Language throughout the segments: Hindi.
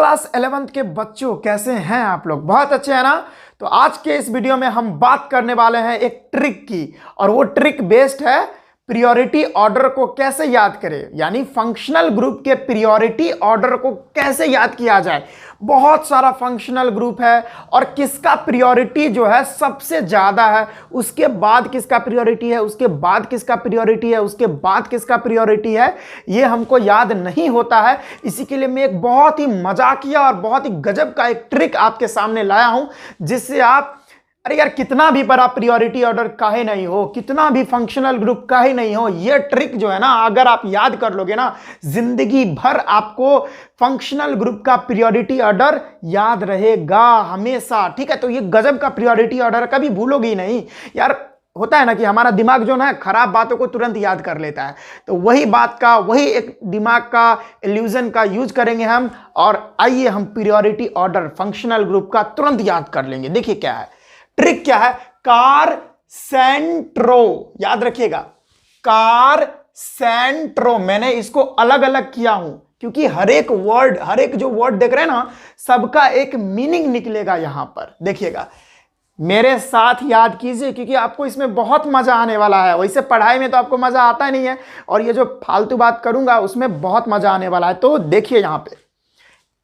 क्लास 11th के बच्चों कैसे हैं आप लोग? बहुत अच्छे हैं ना। तो आज के इस वीडियो में हम बात करने वाले हैं एक ट्रिक की, और वो ट्रिक बेस्ड है प्रियोरिटी ऑर्डर को कैसे याद करें, यानी फंक्शनल ग्रुप के प्रियोरिटी ऑर्डर को कैसे याद किया जाए। बहुत सारा फंक्शनल ग्रुप है और किसका प्रियोरिटी जो है सबसे ज्यादा है, उसके बाद किसका प्रियोरिटी है, उसके बाद किसका प्रियोरिटी है, उसके बाद किसका प्रियोरिटी है, ये हमको याद नहीं होता है। इसी के लिए मैं एक बहुत ही मजाकिया और बहुत ही गजब का एक ट्रिक आपके सामने लाया हूं, जिससे आप अरे यार कितना भी बड़ा प्रियोरिटी ऑर्डर काहे नहीं हो, कितना भी फंक्शनल ग्रुप काहे नहीं हो, ये ट्रिक जो है ना अगर आप याद कर लोगे ना, जिंदगी भर आपको फंक्शनल ग्रुप का प्रियोरिटी ऑर्डर याद रहेगा हमेशा। ठीक है, तो ये गजब का प्रियोरिटी ऑर्डर कभी भूलोगे ही नहीं यार। होता है ना कि हमारा दिमाग जो है खराब बातों को तुरंत याद कर लेता है, तो वही बात का, वही एक दिमाग का इल्यूजन का यूज करेंगे हम, और आइए हम प्रियोरिटी ऑर्डर फंक्शनल ग्रुप का तुरंत याद कर लेंगे। देखिए क्या है ट्रिक, क्या है, कार सेंट्रो, याद रखिएगा कार सेंट्रो। मैंने इसको अलग अलग किया हूं क्योंकि हर एक वर्ड, हर एक जो वर्ड देख रहे हैं ना, सबका एक मीनिंग निकलेगा यहां पर। देखिएगा, मेरे साथ याद कीजिए क्योंकि आपको इसमें बहुत मजा आने वाला है। वैसे पढ़ाई में तो आपको मजा आता नहीं है, और ये जो फालतू बात करूंगा उसमें बहुत मजा आने वाला है। तो देखिए यहां पे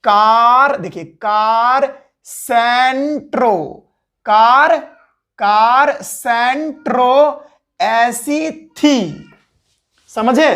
कार, देखिए कार सेंट्रो, कार सेंट्रो ऐसी थी, समझे?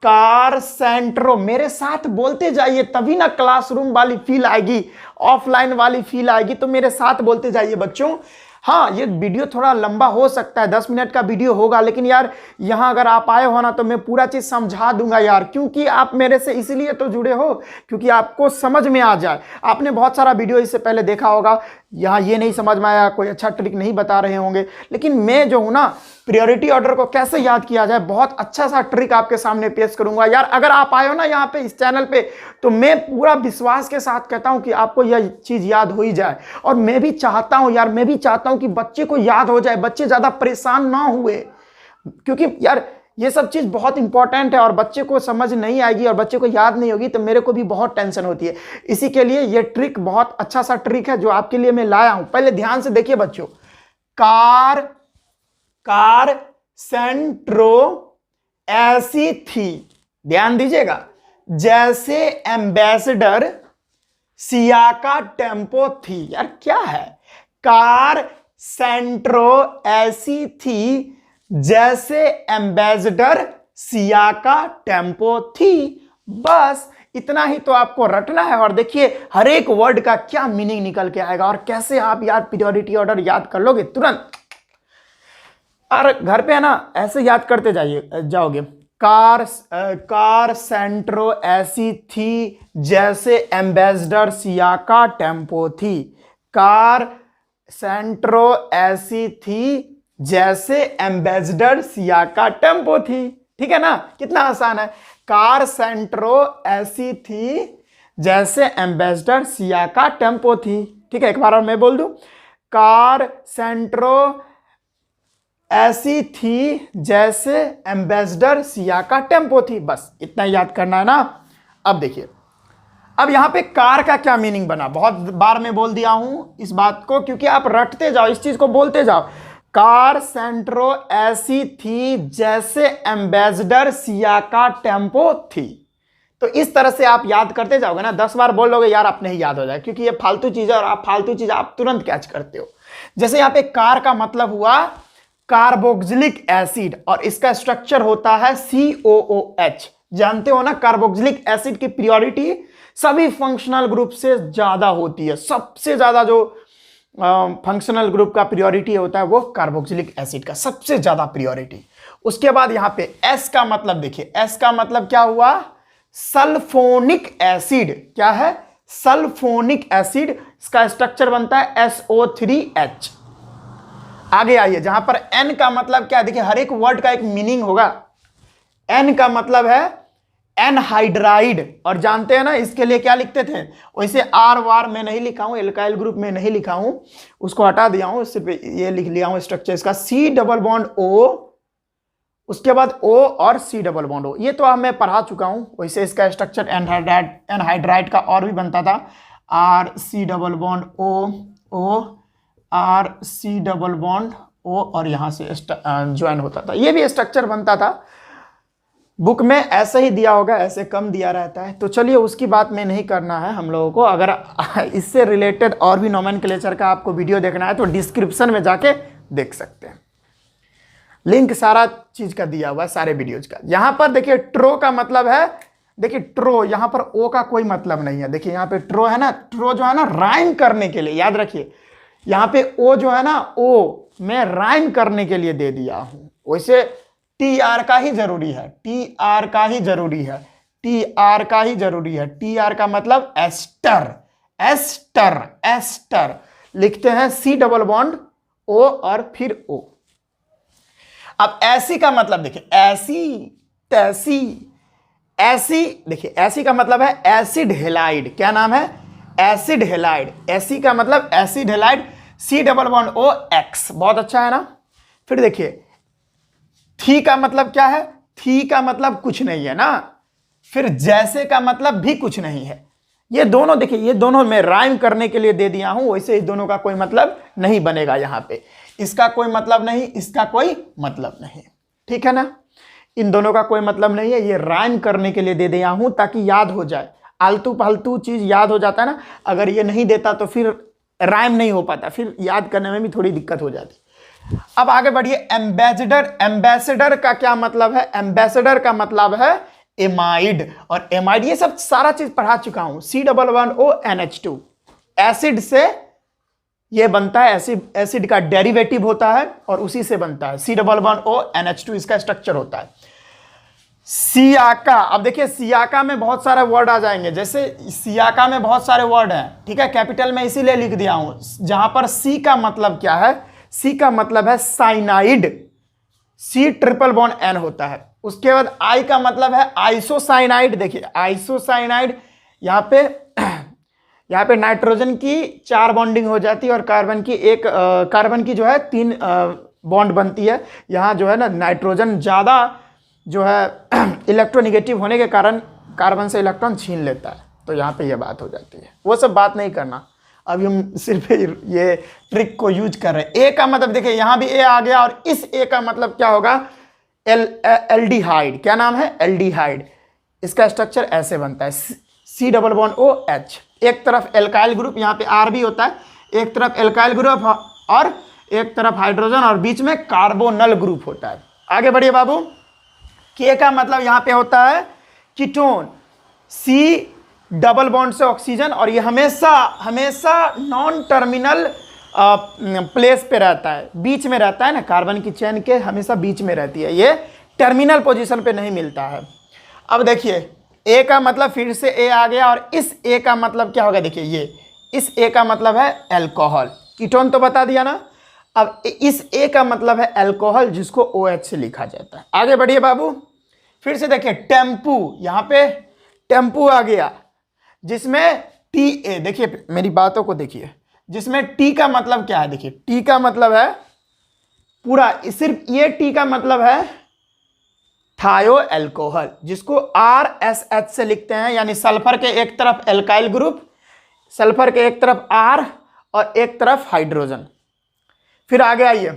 कार सेंट्रो, मेरे साथ बोलते जाइए तभी ना क्लासरूम वाली फील आएगी, ऑफलाइन वाली फील आएगी। तो मेरे साथ बोलते जाइए बच्चों। हाँ, ये वीडियो थोड़ा लंबा हो सकता है, 10 मिनट का वीडियो होगा, लेकिन यार यहाँ अगर आप आए हो ना तो मैं पूरा चीज समझा दूंगा यार, क्योंकि आप मेरे से इसीलिए तो जुड़े हो क्योंकि आपको समझ में आ जाए। आपने बहुत सारा वीडियो इससे पहले देखा होगा, यहाँ ये नहीं समझ में आया, कोई अच्छा ट्रिक नहीं बता रहे होंगे, लेकिन मैं जो हूँ ना प्रियोरिटी ऑर्डर को कैसे याद किया जाए, बहुत अच्छा सा ट्रिक आपके सामने पेश करूंगा यार। अगर आप आए हो ना यहाँ पे इस चैनल पे, तो मैं पूरा विश्वास के साथ कहता हूँ कि आपको यह चीज याद हो ही जाए। और मैं भी चाहता हूँ यार, मैं भी चाहता हूँ कि बच्चे को याद हो जाए, बच्चे ज्यादा परेशान ना हुए, क्योंकि यार ये सब चीज बहुत इंपॉर्टेंट है, और बच्चे को समझ नहीं आएगी और बच्चे को याद नहीं होगी तो मेरे को भी बहुत टेंशन होती है। इसी के लिए ये ट्रिक बहुत अच्छा सा ट्रिक है जो आपके लिए मैं लाया हूं। पहले ध्यान से देखिए बच्चों, कार सेंट्रो ऐसी थी, ध्यान दीजिएगा, जैसे एम्बेसडर सियाका टेम्पो थी। यार क्या है, कार सेंट्रो ऐसी थी जैसे एम्बेसडर सियाका टेम्पो थी। बस इतना ही तो आपको रटना है, और देखिए हर एक वर्ड का क्या मीनिंग निकल के आएगा और कैसे आप यार प्रियोरिटी ऑर्डर याद कर लोगे तुरंत। और घर पे है ना ऐसे याद करते जाओगे, कार सेंट्रो ऐसी थी जैसे एम्बेसडर सियाका टेम्पो थी। कार सेंट्रो ऐसी थी जैसे एम्बेसडर सियाका टेम्पो थी। ठीक है ना, कितना आसान है। कार सेंट्रो ऐसी थी जैसे एम्बेसडर सियाका टेम्पो थी। ठीक है, एक बार और मैं बोल दूं, कार सेंट्रो ऐसी थी जैसे एम्बेसडर सियाका टेम्पो थी। बस इतना याद करना है ना। अब देखिए, अब यहां पे कार का क्या मीनिंग बना, बहुत बार मैं बोल दिया हूं इस बात को, क्योंकि आप रटते जाओ, इस चीज को बोलते जाओ। कार सेंट्रो ऐसी थी जैसे एम्बेसडर सियाका टेम्पो थी। तो इस तरह से आप याद करते जाओगे ना, 10 बार बोल लोगे यार, अपने ही याद हो जाए, क्योंकि ये फालतू चीज है और आप फालतू चीज आप तुरंत कैच करते हो। जैसे यहाँ पे कार का मतलब हुआ कार्बोक्सिलिक एसिड, और इसका स्ट्रक्चर होता है COOH। जानते हो ना, कार्बोक्सिलिक एसिड की प्रियोरिटी सभी फंक्शनल ग्रुप से ज्यादा होती है। सबसे ज्यादा जो फंक्शनल ग्रुप का प्रियोरिटी होता है वो कार्बोक्सिलिक एसिड का सबसे ज्यादा प्रियोरिटी। उसके बाद यहां पे S का मतलब देखिए, S का मतलब क्या हुआ, सल्फोनिक एसिड। क्या है, सल्फोनिक एसिड। इसका स्ट्रक्चर बनता है SO3H। आगे आइए, जहां पर N का मतलब क्या है, देखिए हर एक वर्ड का एक मीनिंग होगा। N का मतलब है एनहाइड्राइड, और जानते हैं ना इसके लिए क्या लिखते थे, वैसे आर वार में नहीं लिखा हूं, एल्काइल ग्रुप में नहीं लिखा हूं, उसको हटा दिया हूं, सिर्फ ये लिख लिया हूं स्ट्रक्चर इसका, C डबल बॉन्ड O, उसके बाद O और C डबल बॉन्ड O। ये तो अब मैं पढ़ा चुका हूं। वैसे इसका स्ट्रक्चर एनहाइड्राइड का और भी बनता था, RC double bond O RC double bond O और यहाँ से ज्वाइन होता था। ये भी स्ट्रक्चर बनता था, बुक में ऐसे ही दिया होगा, ऐसे कम दिया रहता है। तो चलिए उसकी बात में नहीं करना है हम लोगों को। अगर इससे रिलेटेड और भी नोमेनक्लेचर का आपको वीडियो देखना है तो डिस्क्रिप्शन में जाके देख सकते हैं, लिंक सारा चीज का दिया हुआ है, सारे वीडियोज का। यहां पर देखिए ट्रो का मतलब है, देखिए ट्रो, यहां पर ओ का कोई मतलब नहीं है। देखिए यहां पे ट्रो है ना, ट्रो जो है ना राइम करने के लिए, याद रखिए यहां पे ओ जो है ना, ओ मैं राइम करने के लिए दे दिया हूं। वैसे टी आर का ही जरूरी है, टी आर का ही जरूरी है, टी आर का ही जरूरी है। टी आर का मतलब एस्टर, एस्टर, एस्टर लिखते हैं, सी डबल बॉन्ड ओ और फिर ओ। अब ऐसी का मतलब देखिए, ऐसी तैसी, ऐसी देखिए, ऐसी का मतलब है एसिड हेलाइड। क्या नाम है? Acid halide. ऐसी का मतलब acid halide, C double bond O X. बहुत अच्छा है ना। फिर देखिए थी का मतलब क्या है? थी का मतलब कुछ नहीं है ना। फिर जैसे का मतलब भी कुछ नहीं है। ये दोनों देखिए, ये दोनों मैं राइम करने के लिए दे दिया हूं, वैसे इस दोनों का कोई मतलब नहीं बनेगा यहां पे। इसका कोई मतलब नहीं, इसका कोई मतलब नहीं, ठीक है ना। इन दोनों का कोई मतलब नहीं है, ये राइम करने के लिए दे दिया हूं ताकि याद हो जाए। आलतू फालतू चीज याद हो जाता है ना, अगर ये नहीं देता तो फिर राइम नहीं हो पाता, फिर याद करने में भी थोड़ी दिक्कत हो जाती। अब आगे बढ़िए। एम्बेसडर, एम्बेसडर का क्या मतलब है? एम्बेसडर का मतलब है एमाइड, और एमाइड ये सब सारा चीज पढ़ा चुका हूं। सी डबल वन ओ NH2 एसिड से ये बनता है, एसिड का डेरिवेटिव होता है और उसी से बनता है। सी डबल वन ओ NH2 इसका स्ट्रक्चर होता है। सियाका, अब देखिए सियाका में बहुत सारे वर्ड आ जाएंगे, जैसे सियाका में बहुत सारे वर्ड हैं, ठीक है, कैपिटल में इसीलिए लिख दिया हूं। जहां पर सी का मतलब क्या है? सी का मतलब है cyanide, C triple bond N होता है। उसके बाद आई का मतलब है आइसोसाइनाइड। देखिए आइसोसाइनाइड, यहाँ पे नाइट्रोजन की 4 बॉन्डिंग हो जाती है और कार्बन की एक, कार्बन की जो है 3 बॉन्ड बनती है। यहाँ जो है ना नाइट्रोजन ज़्यादा जो है इलेक्ट्रोनिगेटिव होने के कारण कार्बन से इलेक्ट्रॉन छीन लेता है, तो यहाँ पे ये बात हो जाती है। वो सब बात नहीं करना, अभी हम सिर्फ ये ट्रिक को यूज कर रहे हैं। ए का मतलब देखिए यहाँ भी ए आ गया, और इस ए का मतलब क्या होगा? एल्डिहाइड। क्या नाम है? एल्डिहाइड। इसका स्ट्रक्चर ऐसे बनता है, C double bond O H. एक तरफ एल्काइल ग्रुप, यहाँ पे आर भी होता है, एक तरफ एल्काइल ग्रुप और एक तरफ हाइड्रोजन और बीच में कार्बोनल ग्रुप होता है। आगे बढ़िए बाबू। के का मतलब यहाँ पे होता है कीटोन, सी डबल बॉन्ड से ऑक्सीजन, और ये हमेशा नॉन टर्मिनल प्लेस पे रहता है, बीच में रहता है ना, कार्बन की चेन के हमेशा बीच में रहती है, ये टर्मिनल पोजीशन पे नहीं मिलता है। अब देखिए ए का मतलब फिर से ए आ गया, और इस ए का मतलब क्या होगा? देखिए ये इस ए का मतलब है एल्कोहल, कीटोन तो बता दिया ना। अब इस ए का मतलब है एल्कोहल, जिसको OH से लिखा जाता है। आगे बढ़िए बाबू। फिर से देखिए टेम्पू, यहाँ पे टेम्पू आ गया, जिसमें TA, देखिए मेरी बातों को देखिए, जिसमें टी का मतलब क्या है? देखिए टी का मतलब है पूरा, सिर्फ ये टी का मतलब है थायो एल्कोहल, जिसको RSH से लिखते हैं, यानी सल्फर के एक तरफ एल्काइल ग्रुप, सल्फर के एक तरफ R और एक तरफ हाइड्रोजन। फिर आगे आइए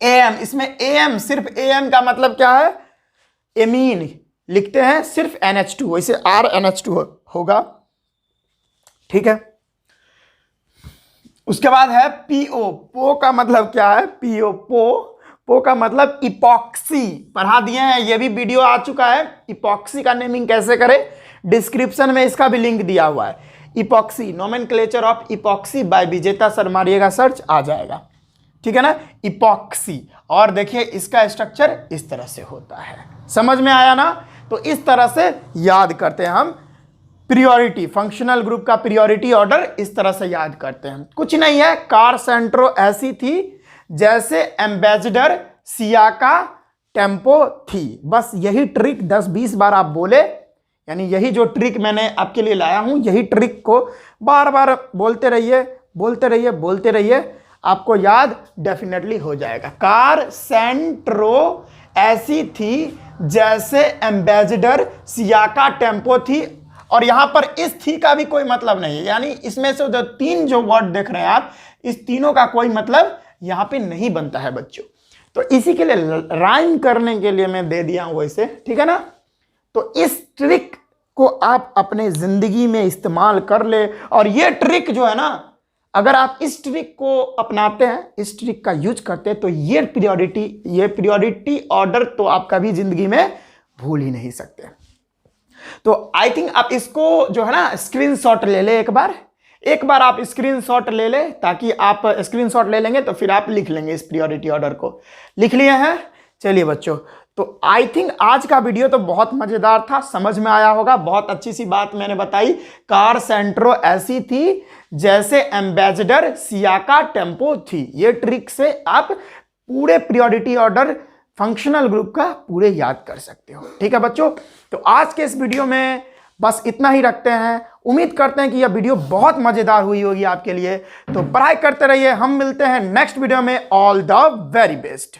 AM, इसमें AM, सिर्फ AM का मतलब क्या है? एमीन लिखते हैं, सिर्फ NH2, वैसे RNH2 होगा, ठीक है। उसके बाद है PO, पो का मतलब क्या है? PO, पो का मतलब इपॉक्सी, पढ़ा दिए हैं, ये भी वीडियो आ चुका है। इपॉक्सी का नेमिंग कैसे करें, डिस्क्रिप्शन में इसका भी लिंक दिया हुआ है। Epoxy, nomenclature of epoxy by Vijeta sir, मारिएगा सर्च, आ जाएगा, ठीक है ना, इपॉक्सी। और देखिए इसका स्ट्रक्चर इस तरह से होता है, समझ में आया ना। तो इस तरह से याद करते हैं हम प्रियोरिटी, फंक्शनल ग्रुप का प्रियोरिटी ऑर्डर इस तरह से याद करते हैं। कुछ नहीं है, कार सेंट्रो ऐसी थी जैसे एम्बेसडर सियाका टेम्पो थी। बस यही ट्रिक 10-20 बार आप बोले, यानी यही जो ट्रिक मैंने आपके लिए लाया हूं, यही ट्रिक को बार बार बोलते रहिए, बोलते रहिए, बोलते रहिए, आपको याद डेफिनेटली हो जाएगा। कार सेंट्रो ऐसी थी जैसे एम्बेसडर सियाका टेम्पो थी, और यहां पर इस थी का भी कोई मतलब नहीं है, यानी इसमें से जो तीन जो वर्ड देख रहे हैं आप, इस तीनों का कोई मतलब यहां पे नहीं बनता है बच्चों। तो इसी के लिए राइम करने के लिए मैं दे दिया हूं वैसे, ठीक है ना। तो इस ट्रिक को आप अपने जिंदगी में इस्तेमाल कर ले, और ये ट्रिक जो है ना, अगर आप इस ट्रिक को अपनाते हैं, इस ट्रिक का यूज करते हैं, तो ये प्रियोरिटी ऑर्डर तो आप कभी जिंदगी में भूल ही नहीं सकते। तो आई थिंक आप इसको जो है ना स्क्रीनशॉट ले ले, एक बार आप स्क्रीनशॉट ले ले, ताकि आप स्क्रीनशॉट ले लेंगे तो फिर आप लिख लेंगे इस प्रियोरिटी ऑर्डर को। लिख लिए हैं? चलिए बच्चों, तो आई थिंक आज का वीडियो तो बहुत मजेदार था, समझ में आया होगा। बहुत अच्छी सी बात मैंने बताई, कार सेंट्रो ऐसी थी जैसे एम्बेसडर सियाका टेम्पो थी। ये ट्रिक से आप पूरे प्रियोरिटी ऑर्डर फंक्शनल ग्रुप का पूरे याद कर सकते हो, ठीक है बच्चों। तो आज के इस वीडियो में बस इतना ही रखते हैं। उम्मीद करते हैं कि यह वीडियो बहुत मजेदार हुई होगी आपके लिए। तो पढ़ाई करते रहिए, हम मिलते हैं नेक्स्ट वीडियो में। All the very best.